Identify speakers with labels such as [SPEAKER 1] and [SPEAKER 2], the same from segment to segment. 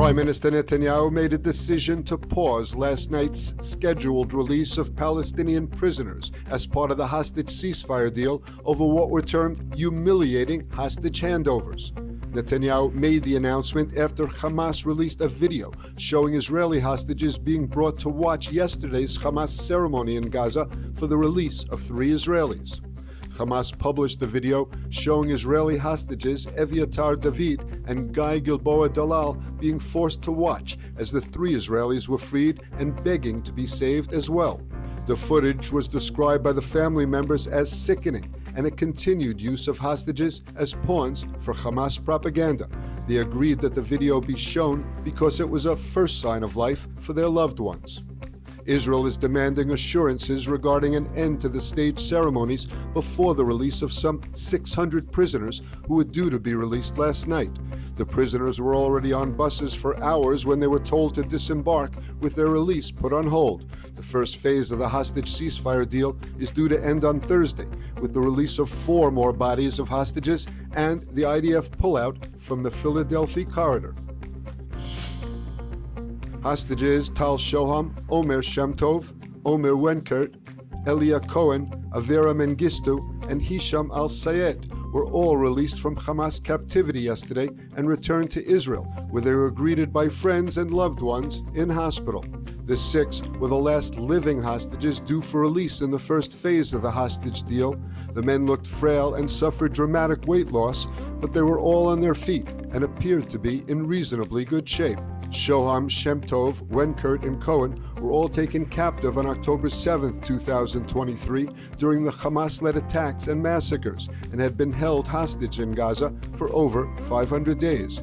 [SPEAKER 1] Prime Minister Netanyahu made a decision to pause last night's scheduled release of Palestinian prisoners as part of the hostage ceasefire deal over what were termed humiliating hostage handovers. Netanyahu made the announcement after Hamas released a video showing Israeli hostages being brought to watch yesterday's Hamas ceremony in Gaza for the release of 3 Israelis. Hamas published the video showing Israeli hostages Eviatar David and Guy Gilboa Dalal being forced to watch as the 3 Israelis were freed and begging to be saved as well. The footage was described by the family members as sickening and a continued use of hostages as pawns for Hamas propaganda. They agreed that the video be shown because it was a first sign of life for their loved ones. Israel is demanding assurances regarding an end to the staged ceremonies before the release of some 600 prisoners who were due to be released last night. The prisoners were already on buses for hours when they were told to disembark, with their release put on hold. The first phase of the hostage ceasefire deal is due to end on Thursday, with the release of 4 more bodies of hostages and the IDF pullout from the Philadelphia corridor. Hostages Tal Shoham, Omer Shemtov, Omer Wenkert, Elia Cohen, Avera Mengistu, and Hisham al-Sayed were all released from Hamas captivity yesterday and returned to Israel, where they were greeted by friends and loved ones in hospital. The 6 were the last living hostages due for release in the first phase of the hostage deal. The men looked frail and suffered dramatic weight loss, but they were all on their feet and appeared to be in reasonably good shape. Shoham, Shemtov, Wenkert, and Cohen were all taken captive on October 7, 2023, during the Hamas-led attacks and massacres, and had been held hostage in Gaza for over 500 days.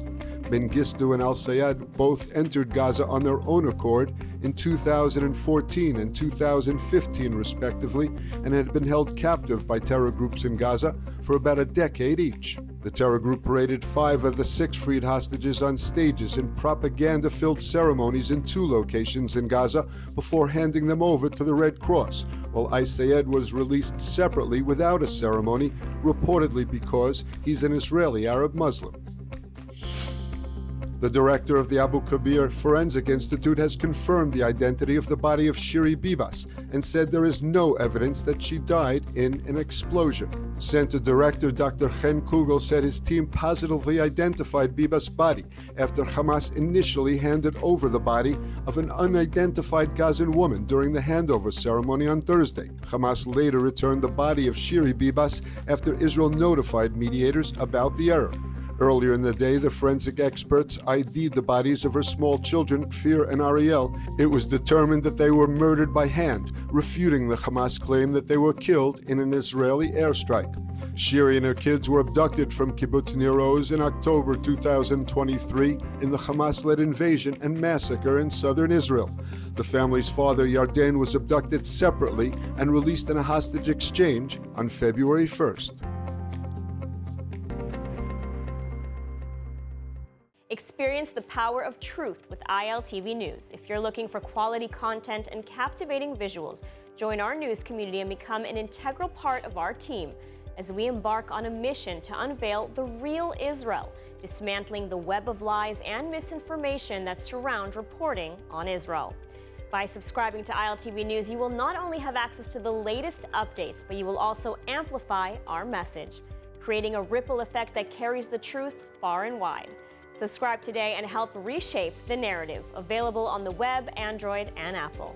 [SPEAKER 1] Mengistu and al-Sayed both entered Gaza on their own accord in 2014 and 2015, respectively, and had been held captive by terror groups in Gaza for about a decade each. The terror group paraded 5 of the 6 freed hostages on stages in propaganda-filled ceremonies in 2 locations in Gaza before handing them over to the Red Cross, while al-Sayed was released separately without a ceremony, reportedly because he's an Israeli Arab Muslim. The director of the Abu Kabir Forensic Institute has confirmed the identity of the body of Shiri Bibas and said there is no evidence that she died in an explosion. Center Director Dr. Chen Kugel said his team positively identified Bibas' body after Hamas initially handed over the body of an unidentified Gazan woman during the handover ceremony on Thursday. Hamas later returned the body of Shiri Bibas after Israel notified mediators about the error. Earlier in the day, the forensic experts ID'd the bodies of her small children, Kfir and Ariel. It was determined that they were murdered by hand, refuting the Hamas claim that they were killed in an Israeli airstrike. Shiri and her kids were abducted from Kibbutz Nir Oz in October 2023 in the Hamas-led invasion and massacre in southern Israel. The family's father, Yarden, was abducted separately and released in a hostage exchange on February 1st.
[SPEAKER 2] Experience the power of truth with ILTV News. If you're looking for quality content and captivating visuals, join our news community and become an integral part of our team as we embark on a mission to unveil the real Israel, dismantling the web of lies and misinformation that surround reporting on Israel. By subscribing to ILTV News, you will not only have access to the latest updates, but you will also amplify our message, creating a ripple effect that carries the truth far and wide. Subscribe today and help reshape the narrative. Available on the web, Android, and Apple.